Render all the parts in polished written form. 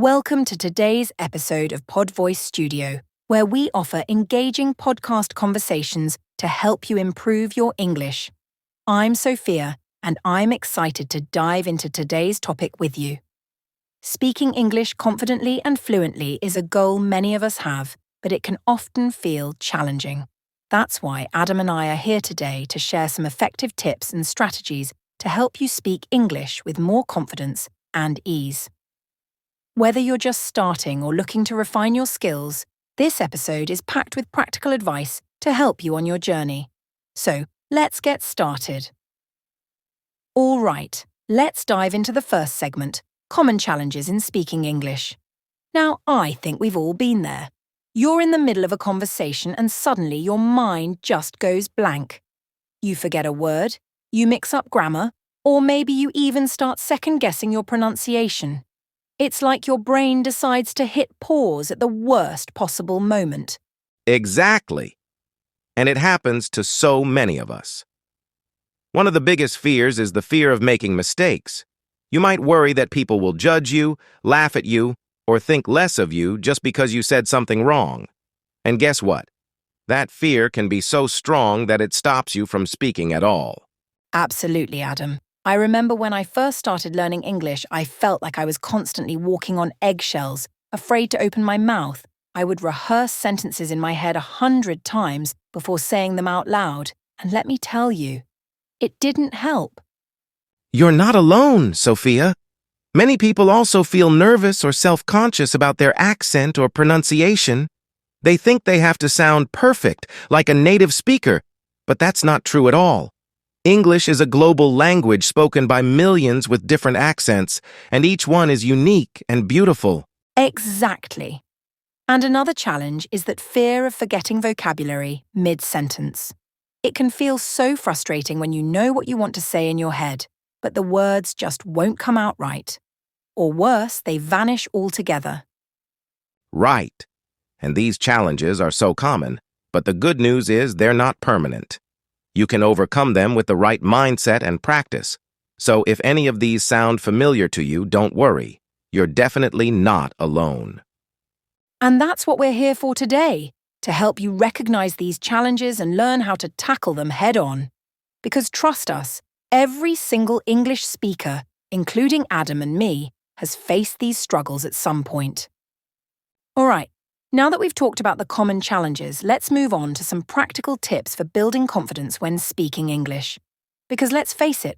Welcome to today's episode of Pod Voice Studio, where we offer engaging podcast conversations to help you improve your English. I'm Sophia, and I'm excited to dive into today's topic with you. Speaking English confidently and fluently is a goal many of us have, but it can often feel challenging. That's why Adam and I are here today to share some effective tips and strategies to help you speak English with more confidence and ease. Whether you're just starting or looking to refine your skills, this episode is packed with practical advice to help you on your journey. So, let's get started. All right, let's dive into the first segment, common challenges in speaking English. Now, I think we've all been there. You're in the middle of a conversation and suddenly your mind just goes blank. You forget a word, you mix up grammar, or maybe you even start second-guessing your pronunciation. It's like your brain decides to hit pause at the worst possible moment. Exactly. And it happens to so many of us. One of the biggest fears is the fear of making mistakes. You might worry that people will judge you, laugh at you, or think less of you just because you said something wrong. And guess what? That fear can be so strong that it stops you from speaking at all. Absolutely, Adam. I remember when I first started learning English, I felt like I was constantly walking on eggshells, afraid to open my mouth. I would rehearse sentences in my head 100 times before saying them out loud. And let me tell you, it didn't help. You're not alone, Sophia. Many people also feel nervous or self-conscious about their accent or pronunciation. They think they have to sound perfect, like a native speaker, but that's not true at all. English is a global language spoken by millions with different accents, and each one is unique and beautiful. Exactly. And another challenge is that fear of forgetting vocabulary mid-sentence. It can feel so frustrating when you know what you want to say in your head, but the words just won't come out right. Or worse, they vanish altogether. Right. And these challenges are so common, but the good news is they're not permanent. You can overcome them with the right mindset and practice. So if any of these sound familiar to you, don't worry. You're definitely not alone. And that's what we're here for today, to help you recognize these challenges and learn how to tackle them head on. Because trust us, every single English speaker, including Adam and me, has faced these struggles at some point. All right. Now that we've talked about the common challenges, let's move on to some practical tips for building confidence when speaking English. Because let's face it,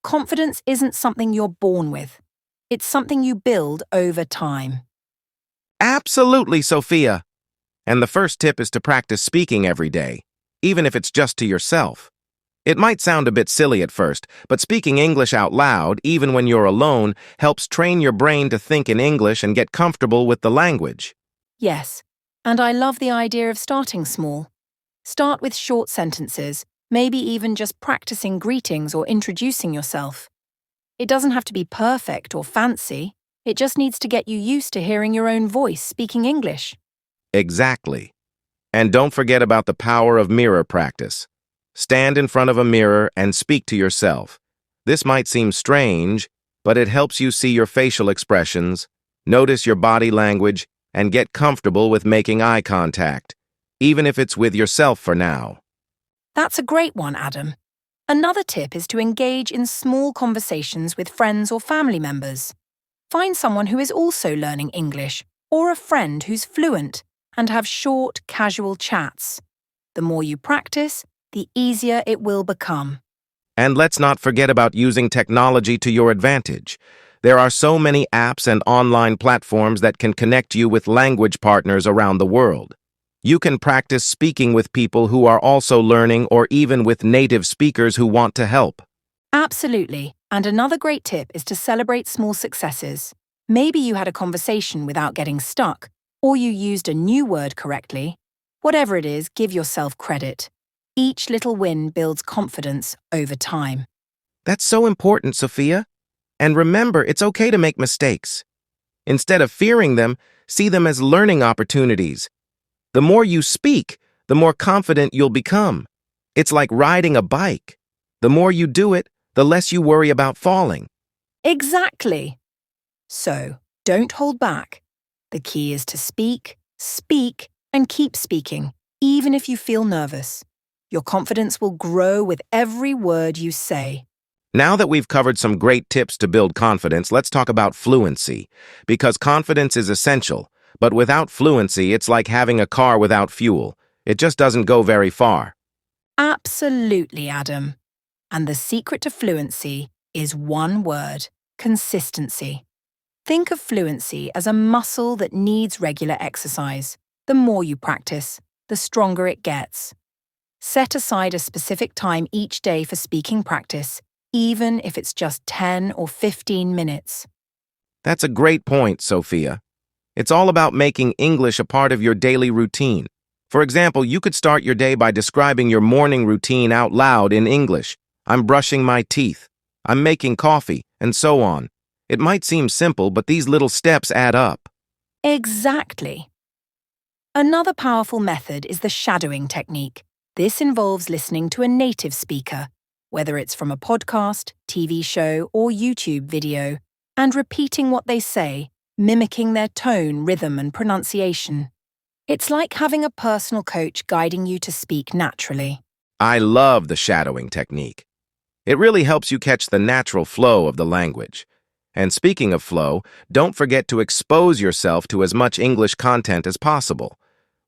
confidence isn't something you're born with. It's something you build over time. Absolutely, Sophia. And the first tip is to practice speaking every day, even if it's just to yourself. It might sound a bit silly at first, but speaking English out loud, even when you're alone, helps train your brain to think in English and get comfortable with the language. Yes, and I love the idea of starting small. Start with short sentences, maybe even just practicing greetings or introducing yourself. It doesn't have to be perfect or fancy. It just needs to get you used to hearing your own voice speaking English. Exactly. And don't forget about the power of mirror practice. Stand in front of a mirror and speak to yourself. This might seem strange, but it helps you see your facial expressions, notice your body language, and get comfortable with making eye contact, even if it's with yourself for now. That's a great one, Adam. Another tip is to engage in small conversations with friends or family members. Find someone who is also learning English, or a friend who's fluent, and have short, casual chats. The more you practice, the easier it will become. And let's not forget about using technology to your advantage. There are so many apps and online platforms that can connect you with language partners around the world. You can practice speaking with people who are also learning or even with native speakers who want to help. Absolutely. And another great tip is to celebrate small successes. Maybe you had a conversation without getting stuck, or you used a new word correctly. Whatever it is, give yourself credit. Each little win builds confidence over time. That's so important, Sophia. And remember, it's okay to make mistakes. Instead of fearing them, see them as learning opportunities. The more you speak, the more confident you'll become. It's like riding a bike. The more you do it, the less you worry about falling. Exactly. So, Don't hold back. The key is to speak, speak, and keep speaking, even if you feel nervous. Your confidence will grow with every word you say. Now that we've covered some great tips to build confidence, let's talk about fluency. Because confidence is essential, but without fluency, it's like having a car without fuel. It just doesn't go very far. Absolutely, Adam. And the secret to fluency is one word: consistency. Think of fluency as a muscle that needs regular exercise. The more you practice, the stronger it gets. Set aside a specific time each day for speaking practice, even if it's just 10 or 15 minutes. That's a great point, Sophia. It's all about making English a part of your daily routine. For example, you could start your day by describing your morning routine out loud in English. I'm brushing my teeth. I'm making coffee, and so on. It might seem simple, but these little steps add up. Exactly. Another powerful method is the shadowing technique. This involves listening to a native speaker, whether it's from a podcast, TV show, or YouTube video, and repeating what they say, mimicking their tone, rhythm, and pronunciation. It's like having a personal coach guiding you to speak naturally. I love the shadowing technique. It really helps you catch the natural flow of the language. And speaking of flow, don't forget to expose yourself to as much English content as possible.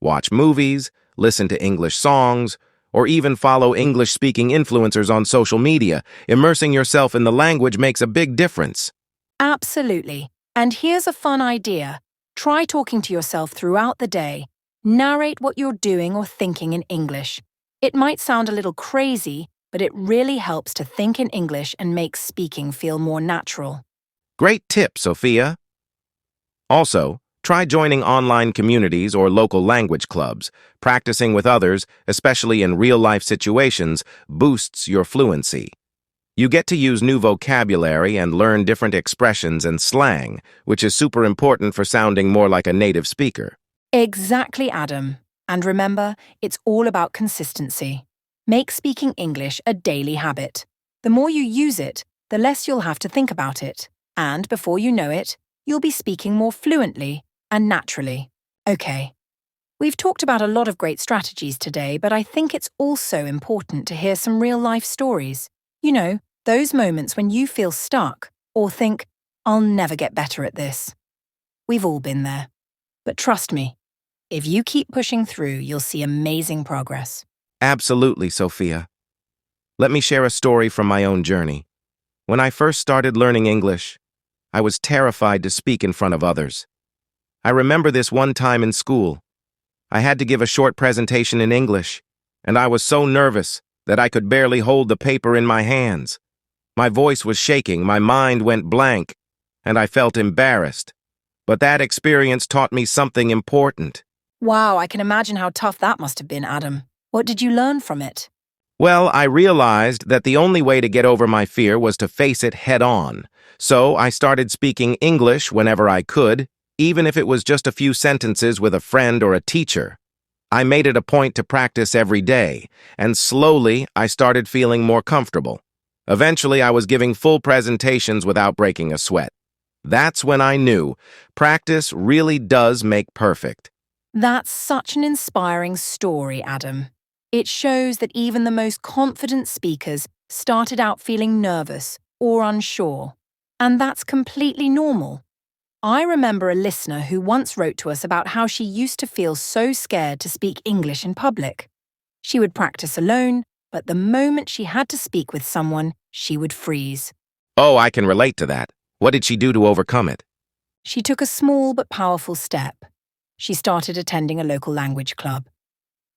Watch movies, listen to English songs, or even follow English-speaking influencers on social media. Immersing yourself in the language makes a big difference. Absolutely. And here's a fun idea. Try talking to yourself throughout the day. Narrate what you're doing or thinking in English. It might sound a little crazy, but it really helps to think in English and makes speaking feel more natural. Great tip, Sophia. Also, try joining online communities or local language clubs. Practicing with others, especially in real-life situations, boosts your fluency. You get to use new vocabulary and learn different expressions and slang, which is super important for sounding more like a native speaker. Exactly, Adam. And remember, it's all about consistency. Make speaking English a daily habit. The more you use it, the less you'll have to think about it. And before you know it, you'll be speaking more fluently and naturally. Okay. We've talked about a lot of great strategies today, but I think it's also important to hear some real-life stories. You know, those moments when you feel stuck or think, I'll never get better at this. We've all been there. But trust me, if you keep pushing through, you'll see amazing progress. Absolutely, Sophia. Let me share a story from my own journey. When I first started learning English, I was terrified to speak in front of others. I remember this one time in school. I had to give a short presentation in English, and I was so nervous that I could barely hold the paper in my hands. My voice was shaking, my mind went blank, and I felt embarrassed. But that experience taught me something important. Wow, I can imagine how tough that must have been, Adam. What did you learn from it? Well, I realized that the only way to get over my fear was to face it head-on. So I started speaking English whenever I could, even if it was just a few sentences with a friend or a teacher. I made it a point to practice every day, and slowly I started feeling more comfortable. Eventually, I was giving full presentations without breaking a sweat. That's when I knew practice really does make perfect. That's such an inspiring story, Adam. It shows that even the most confident speakers started out feeling nervous or unsure, and that's completely normal. I remember a listener who once wrote to us about how she used to feel so scared to speak English in public. She would practice alone, but the moment she had to speak with someone, she would freeze. Oh, I can relate to that. What did she do to overcome it? She took a small but powerful step. She started attending a local language club.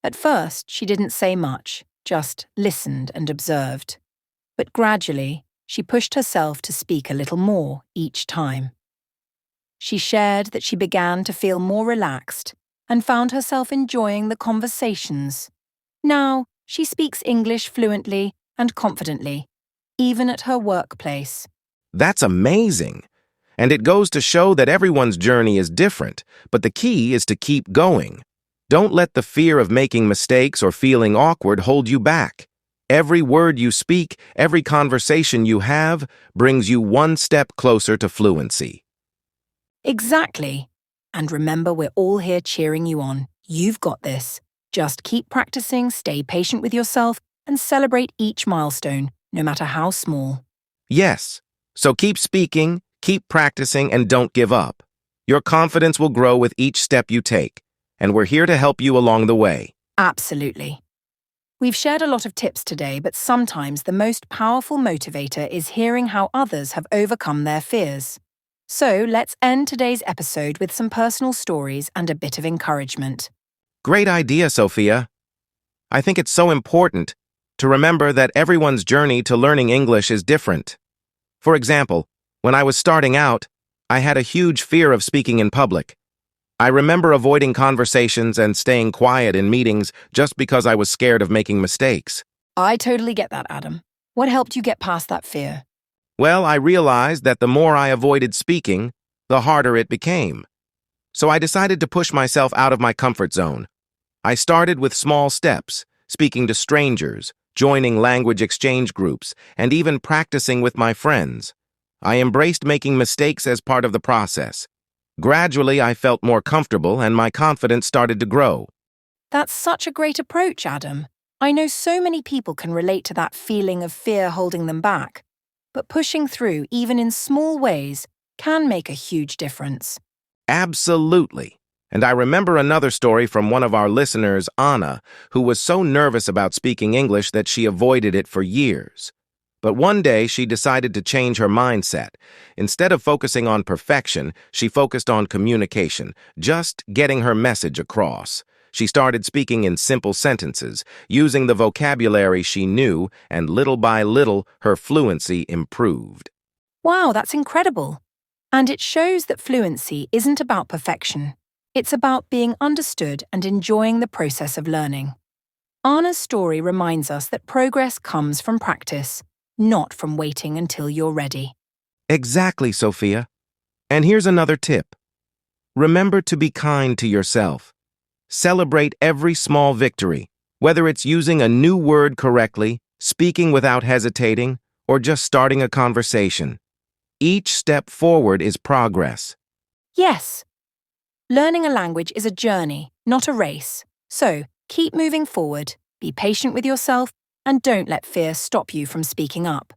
At first, she didn't say much, just listened and observed. But gradually, she pushed herself to speak a little more each time. She shared that she began to feel more relaxed and found herself enjoying the conversations. Now, she speaks English fluently and confidently, even at her workplace. That's amazing. And it goes to show that everyone's journey is different, but the key is to keep going. Don't let the fear of making mistakes or feeling awkward hold you back. Every word you speak, every conversation you have, brings you one step closer to fluency. Exactly. And remember, we're all here cheering you on. You've got this. Just keep practicing, stay patient with yourself, and celebrate each milestone, no matter how small. Yes. So keep speaking, keep practicing, and don't give up. Your confidence will grow with each step you take, and we're here to help you along the way. Absolutely. We've shared a lot of tips today, but sometimes the most powerful motivator is hearing how others have overcome their fears. So let's end today's episode with some personal stories and a bit of encouragement. Great idea, Sophia. I think it's so important to remember that everyone's journey to learning English is different. For example, when I was starting out, I had a huge fear of speaking in public. I remember avoiding conversations and staying quiet in meetings just because I was scared of making mistakes. I totally get that, Adam. What helped you get past that fear? Well, I realized that the more I avoided speaking, the harder it became. So I decided to push myself out of my comfort zone. I started with small steps, speaking to strangers, joining language exchange groups, and even practicing with my friends. I embraced making mistakes as part of the process. Gradually, I felt more comfortable and my confidence started to grow. That's such a great approach, Adam. I know so many people can relate to that feeling of fear holding them back. But pushing through, even in small ways, can make a huge difference. Absolutely. And I remember another story from one of our listeners, Anna, who was so nervous about speaking English that she avoided it for years. But one day, she decided to change her mindset. Instead of focusing on perfection, she focused on communication, just getting her message across. She started speaking in simple sentences, using the vocabulary she knew, and little by little, her fluency improved. Wow, that's incredible. And it shows that fluency isn't about perfection. It's about being understood and enjoying the process of learning. Anna's story reminds us that progress comes from practice, not from waiting until you're ready. Exactly, Sophia. And here's another tip. Remember to be kind to yourself. Celebrate every small victory, whether it's using a new word correctly, speaking without hesitating, or just starting a conversation. Each step forward is progress. Yes. Learning a language is a journey, not a race. So, keep moving forward, be patient with yourself, and don't let fear stop you from speaking up.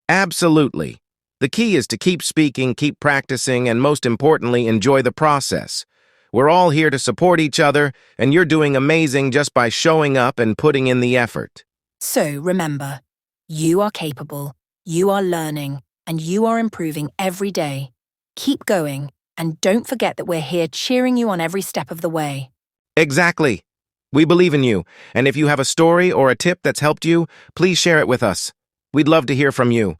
Absolutely. The key is to keep speaking, keep practicing, and most importantly, enjoy the process. We're all here to support each other, and you're doing amazing just by showing up and putting in the effort. So remember, you are capable, you are learning, and you are improving every day. Keep going, and don't forget that we're here cheering you on every step of the way. Exactly. We believe in you, and if you have a story or a tip that's helped you, please share it with us. We'd love to hear from you.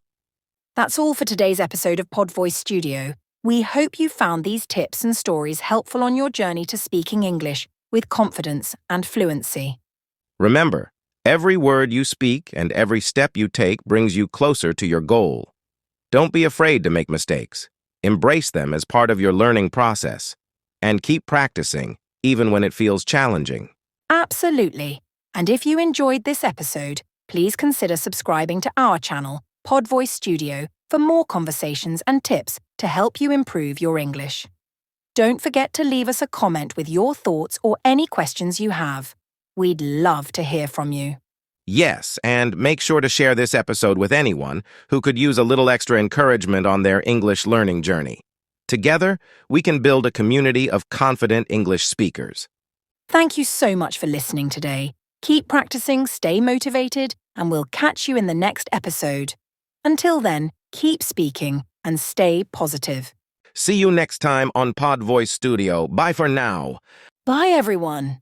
That's all for today's episode of Pod Voice Studio. We hope you found these tips and stories helpful on your journey to speaking English with confidence and fluency. Remember, every word you speak and every step you take brings you closer to your goal. Don't be afraid to make mistakes. Embrace them as part of your learning process. And keep practicing, even when it feels challenging. Absolutely. And if you enjoyed this episode, please consider subscribing to our channel, Pod Voice Studio, for more conversations and tips to help you improve your English. Don't forget to leave us a comment with your thoughts or any questions you have. We'd love to hear from you. Yes, and make sure to share this episode with anyone who could use a little extra encouragement on their English learning journey. Together, we can build a community of confident English speakers. Thank you so much for listening today. Keep practicing, stay motivated, and we'll catch you in the next episode. Until then, keep speaking and stay positive. See you next time on Pod Voice Studio. Bye for now. Bye, everyone.